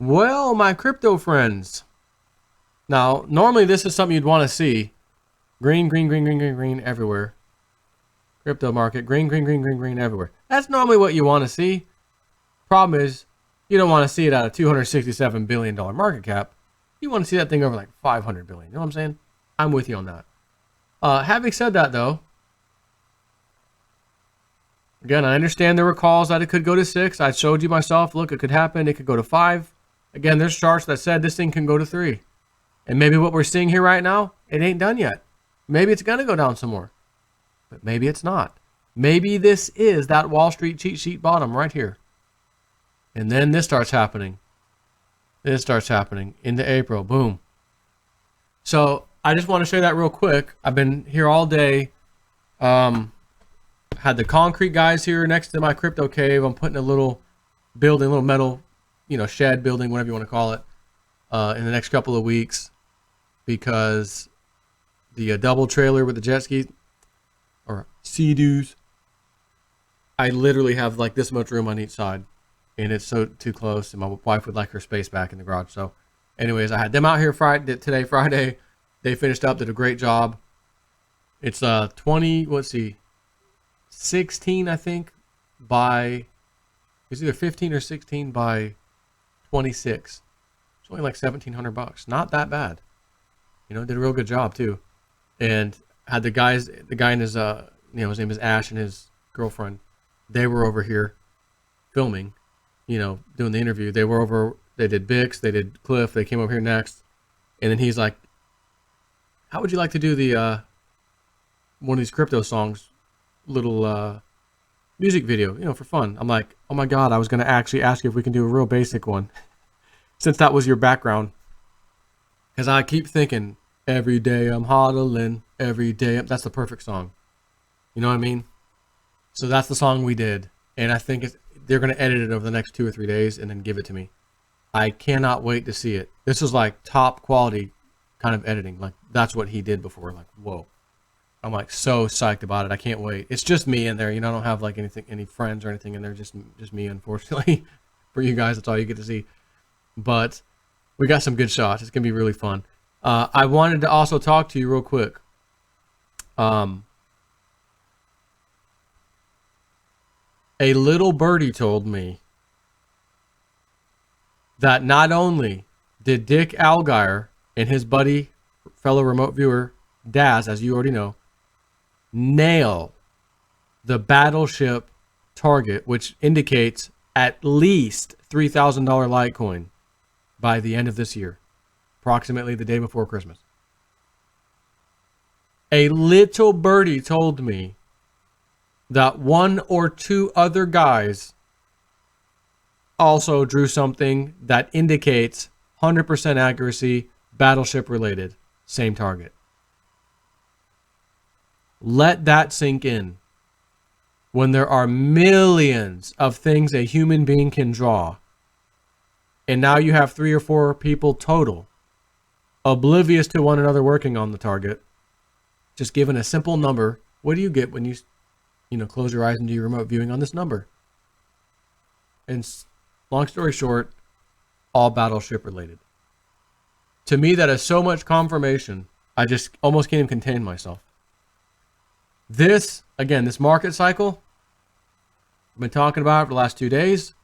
Well, my crypto friends. Now, normally this is something you'd want to see. Green, green, green, green, green, green everywhere. Crypto market, green, green, green, green, green everywhere. That's normally what you want to see. Problem is, you don't want to see it at a $267 billion market cap. You want to see that thing over like $500 billion. You know what I'm saying? I'm with you on that. Having said that, though, again, I understand there were calls that it could go to 6. I showed you myself. Look, it could happen. It could go to 5. Again, there's charts that said this thing can go to 3. And maybe what we're seeing here right now, it ain't done yet. Maybe it's going to go down some more. But maybe it's not. Maybe this is that Wall Street cheat sheet bottom right here. And then this starts happening. This starts happening into April. Boom. So I just want to show you that real quick. I've been here all day. Had the concrete guys here next to my crypto cave. I'm putting a little building, a little metal, shed building, whatever you want to call it, in the next couple of weeks, because the double trailer with the jet skis or Sea-Doos, I literally have like this much room on each side, and it's so too close, and my wife would like her space back in the garage. So anyways, I had them out here Friday. They finished up, did a great job. It's 16, I think, by, it's either 15 or 16 by 26. It's only like $1,700. Not that bad. Did a real good job too. And had the guy and his, his name is Ash, and his girlfriend, they were over here filming, doing the interview. They did Bix, they did Cliff, they came over here next. And then he's like, how would you like to do the, one of these crypto songs, little music video, for fun? I'm like, oh my God, I was going to actually ask you if we can do a real basic one, since that was your background. Because I keep thinking, every day I'm hodling, every day. That's the perfect song. You know what I mean? So that's the song we did. And I think they're going to edit it over the next 2 or 3 days and then give it to me. I cannot wait to see it. This is like top quality kind of editing. Like that's what he did before. Like, whoa. I'm like so psyched about it. I can't wait. It's just me in there. I don't have like any friends or anything in there. Just me, unfortunately. For you guys, that's all you get to see. But we got some good shots. It's going to be really fun. I wanted to also talk to you real quick. A little birdie told me that not only did Dick Algeier and his buddy, fellow remote viewer, Daz, as you already know, nail the battleship target, which indicates at least $3,000 Litecoin by the end of this year, approximately the day before Christmas. A little birdie told me that 1 or 2 other guys also drew something that indicates 100% accuracy, battleship related, same target. Let that sink in. When there are millions of things a human being can draw, and now you have 3 or 4 people total, oblivious to one another working on the target, just given a simple number, what do you get when you close your eyes and do your remote viewing on this number? And long story short, all battleship related. To me, that is so much confirmation, I just almost can't even contain myself. This market cycle, I've been talking about it for the last 2 days.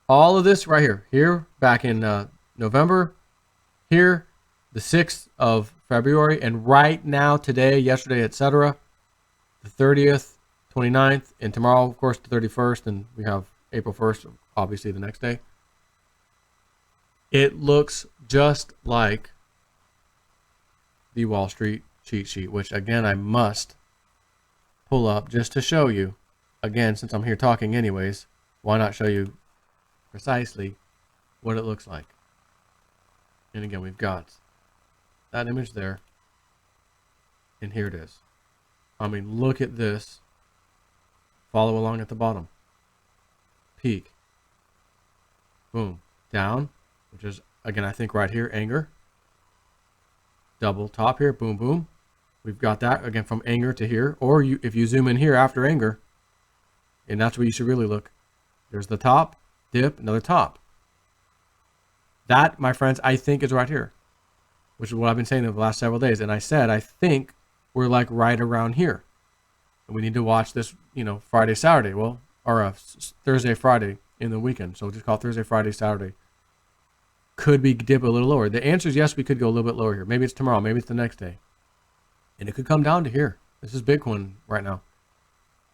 All of this right here back in November, here, the 6th of February, and right now, today, yesterday, etc., the 30th, 29th, and tomorrow, of course, the 31st, and we have April 1st, obviously the next day. It looks just like the Wall Street cheat sheet, which again, I must pull up just to show you. Again, since I'm here talking anyways, why not show you precisely what it looks like? And again, we've got that image there. And here it is. I mean, look at this. Follow along at the bottom. Peak. Boom. Down, which is, again, I think right here, anger. Double top here, boom, boom. We've got that, again, from anger to here. Or if you zoom in here after anger, and that's where you should really look, There's the top, dip, another top. That, my friends, I think is right here, which is what I've been saying over the last several days. And I said, I think we're like right around here. And we need to watch this, Friday, Saturday. Well, or Thursday, Friday in the weekend. So just call it Thursday, Friday, Saturday. Could we dip a little lower? The answer is yes, we could go a little bit lower here. Maybe it's tomorrow. Maybe it's the next day. And it could come down to here. This is Bitcoin right now.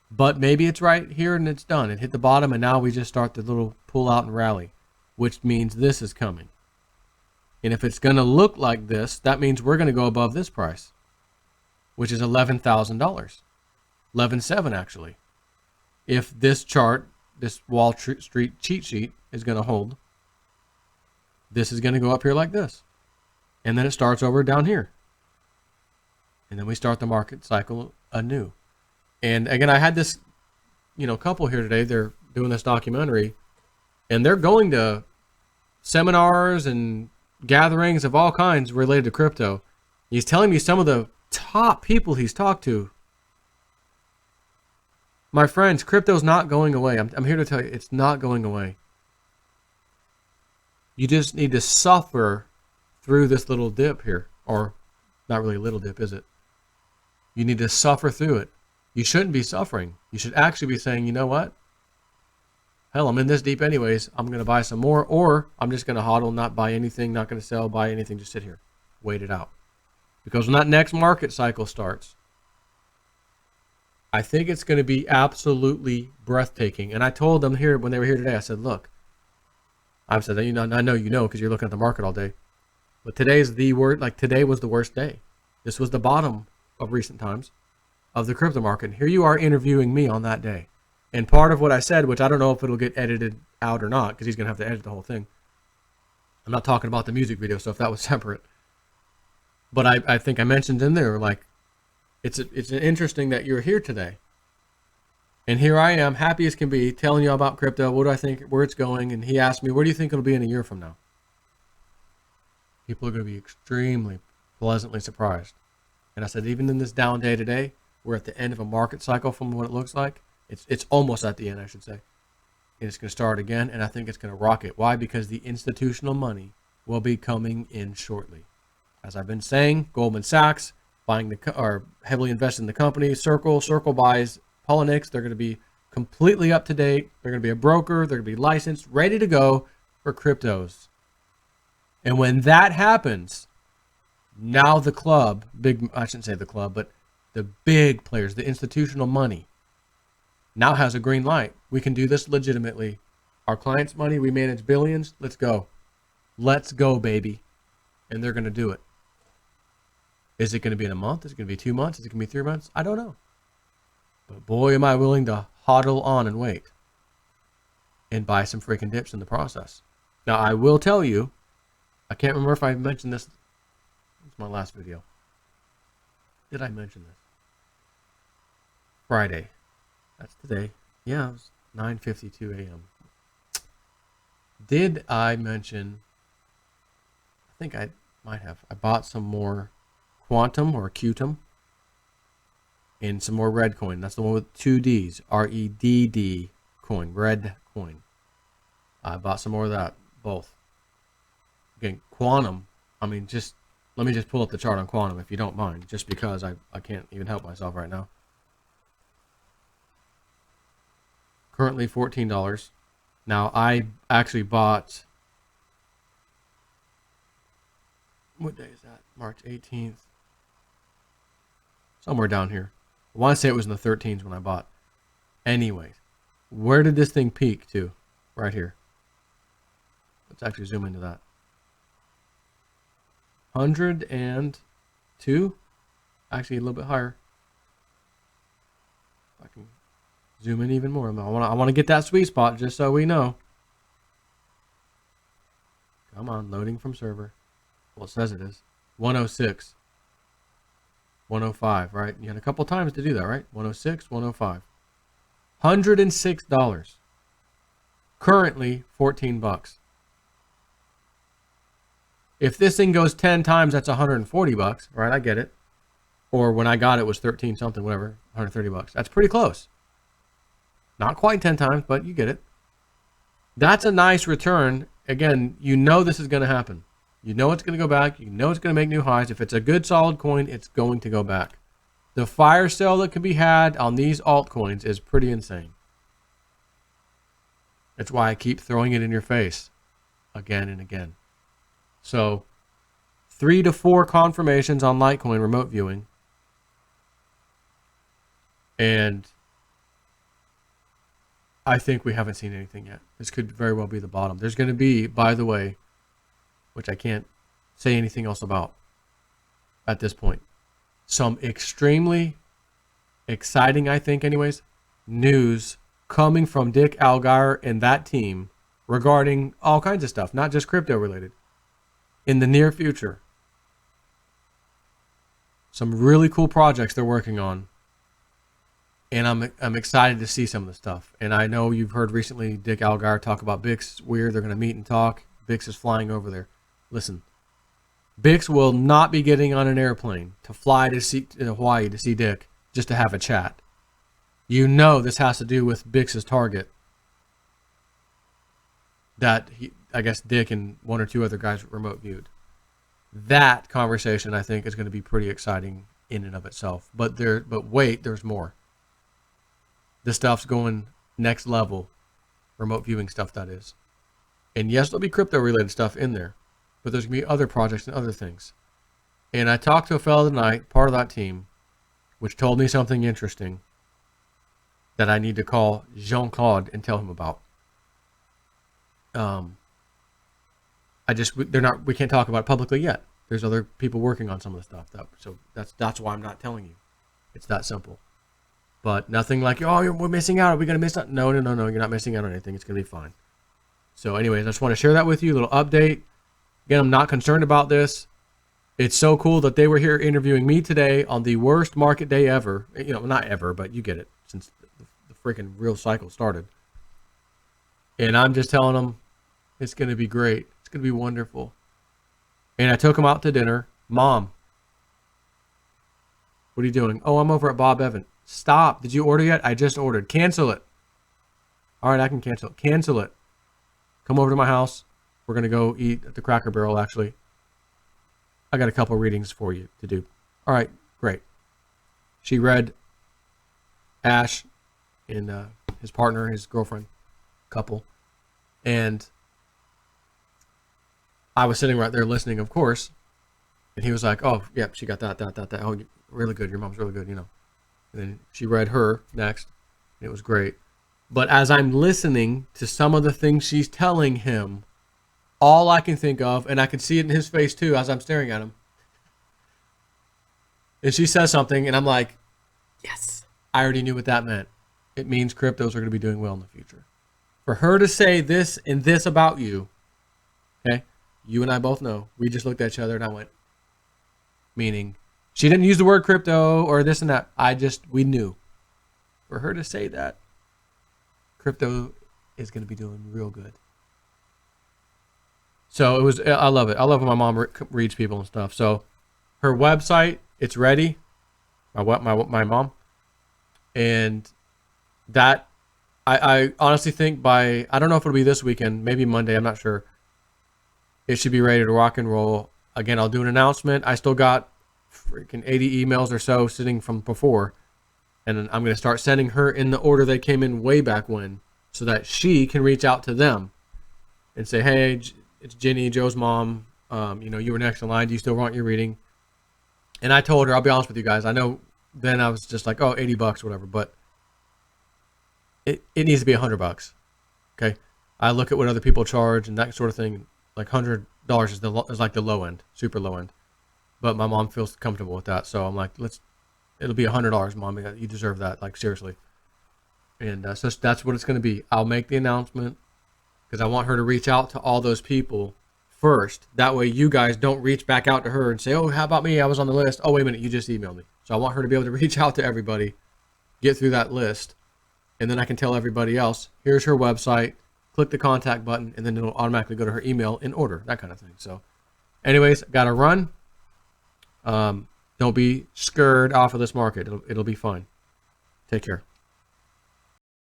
But maybe it's right here and it's done. It hit the bottom and now we just start the little pull out and rally, which means this is coming. And if it's going to look like this, that means we're going to go above this price, which is $11,000. 11.7 actually. If this chart, this Wall Street cheat sheet is going to hold, this is going to go up here like this. And then it starts over down here. And then we start the market cycle anew. And again, I had this, couple here today. They're doing this documentary, and they're going to seminars and gatherings of all kinds related to crypto. He's telling me some of the top people he's talked to. My friends, crypto's not going away. I'm here to tell you, it's not going away. You just need to suffer through this little dip here. Or not really a little dip, is it? You need to suffer through it. You shouldn't be suffering. You should actually be saying, you know what? Hell, I'm in this deep anyways. I'm going to buy some more, or I'm just going to hodl, not buy anything, not going to sell, buy anything, just sit here. Wait it out. Because when that next market cycle starts, I think it's going to be absolutely breathtaking. And I told them here when they were here today, I said, look, I've said, I know you know because you're looking at the market all day. But today's the word, like today was the worst day. This was the bottom of recent times of the crypto market. And here you are interviewing me on that day. And part of what I said, which I don't know if it'll get edited out or not, because he's going to have to edit the whole thing. I'm not talking about the music video stuff. That was separate. But I think I mentioned in there, like, it's interesting that you're here today. And here I am, happy as can be, telling you about crypto. What do I think, where it's going? And he asked me, where do you think it'll be in a year from now? People are going to be extremely pleasantly surprised. And I said, even in this down day today, we're at the end of a market cycle from what it looks like. It's almost at the end, I should say. And it's going to start again, and I think it's going to rocket. Why? Because the institutional money will be coming in shortly. As I've been saying, Goldman Sachs buying or heavily invested in the company. Circle buys Polynix. They're going to be completely up to date. They're going to be a broker. They're going to be licensed, ready to go for cryptos. And when that happens, now the club, I shouldn't say the club, but the big players, the institutional money, now has a green light. We can do this legitimately. Our clients' money, we manage billions. Let's go. Let's go, baby. And they're going to do it. Is it going to be in a month? Is it going to be 2 months? Is it going to be 3 months? I don't know. But boy, am I willing to hodl on and wait. And buy some freaking dips in the process. Now, I will tell you, I can't remember if I mentioned this. It's my last video. Did I mention this? Friday. That's today. Yeah, it was 9:52 a.m. Did I mention, I think I might have, I bought some more Quantum or Qtum and some more Red coin. That's the one with 2 Ds, REDD coin, Red coin. I bought some more of that, both. Again, Quantum, I mean, let me just pull up the chart on Quantum if you don't mind, just because I can't even help myself right now. Currently $14. Now, I actually bought, what day is that? March 18th. Somewhere down here. I want to say it was in the 13s when I bought. Anyways, where did this thing peak to? Right here. Let's actually zoom into that. 102. Actually, a little bit higher. If I can zoom in even more. I want to get that sweet spot just so we know. Come on, loading from server. Well, it says it is. 106. 105, right? You had a couple times to do that, right? 106, 105. $106. Currently, 14 bucks. If this thing goes 10 times, that's 140 bucks, right? I get it. Or when I got it was 13 something, whatever, 130 bucks. That's pretty close. Not quite 10 times, but you get it. That's a nice return. Again, you know this is going to happen. You know it's going to go back. You know it's going to make new highs. If it's a good solid coin, it's going to go back. The fire sale that can be had on these altcoins is pretty insane. That's why I keep throwing it in your face again and again. So 3 to 4 confirmations on Litecoin remote viewing. And I think we haven't seen anything yet. This could very well be the bottom. There's going to be, by the way, which I can't say anything else about at this point, some extremely exciting, I think anyways, news coming from Dick Allgaier and that team regarding all kinds of stuff, not just crypto related, in the near future. Some really cool projects they're working on. And I'm excited to see some of the stuff. And I know you've heard recently Dick Allgaier talk about Bix. Weird, they're going to meet and talk. Bix is flying over there. Listen, Bix will not be getting on an airplane to fly to Hawaii to see Dick just to have a chat. You know this has to do with Bix's target. That I guess Dick and 1 or 2 other guys remote viewed. That conversation I think is going to be pretty exciting in and of itself. But wait, there's more. This stuff's going next level, remote viewing stuff that is. And yes, there'll be crypto related stuff in there, but there's going to be other projects and other things. And I talked to a fellow tonight, part of that team, which told me something interesting that I need to call Jean-Claude and tell him about. We can't talk about it publicly yet. There's other people working on some of the stuff. So that's why I'm not telling you. It's that simple. But nothing like, we're missing out. Are we going to miss out? No. You're not missing out on anything. It's going to be fine. So anyways, I just want to share that with you. A little update. Again, I'm not concerned about this. It's so cool that they were here interviewing me today on the worst market day ever. Not ever, but you get it, since the freaking real cycle started. And I'm just telling them it's going to be great. It's going to be wonderful. And I took them out to dinner. Mom, what are you doing? Oh, I'm over at Bob Evans. Stop. Did you order yet? I just ordered. Cancel it. All right, I can cancel it. Cancel it. Come over to my house. We're going to go eat at the Cracker Barrel, actually. I got a couple readings for you to do. All right, great. She read Ash and his partner, his girlfriend, couple. And I was sitting right there listening, of course. And he was like, oh, yep, she got that. Oh, really good. Your mom's really good, And then she read her next. It was great. But as I'm listening to some of the things she's telling him, all I can think of, and I can see it in his face too as I'm staring at him, and she says something, and I'm like, yes, I already knew what that meant. It means cryptos are going to be doing well in the future. For her to say this and this about you, okay, you and I both know, we just looked at each other and I went, meaning, she didn't use the word crypto or this and that. We knew. For her to say that, crypto is going to be doing real good. So I love it. I love when my mom reads people and stuff. So her website, it's ready. My mom. And that, I honestly think I don't know if it'll be this weekend, maybe Monday, I'm not sure. It should be ready to rock and roll. Again, I'll do an announcement. I still got freaking 80 emails or so sitting from before. And then I'm going to start sending her in the order they came in way back when, so that she can reach out to them and say, hey, it's Jenny, Joe's mom. You were next in line. Do you still want your reading? And I told her, I'll be honest with you guys. I know then I was just like, $80 or whatever, but it needs to be $100. Okay. I look at what other people charge and that sort of thing. Like $100 is like the low end, super low end. But my mom feels comfortable with that. So I'm like, it'll be $100, Mom. You deserve that. Like, seriously. And so that's what it's going to be. I'll make the announcement because I want her to reach out to all those people first. That way you guys don't reach back out to her and say, oh, how about me? I was on the list. Oh, wait a minute. You just emailed me. So I want her to be able to reach out to everybody, get through that list. And then I can tell everybody else, here's her website. Click the contact button, and then it'll automatically go to her email in order, that kind of thing. So anyways, got to run. Don't be scared off of this market. It'll be fine. Take care.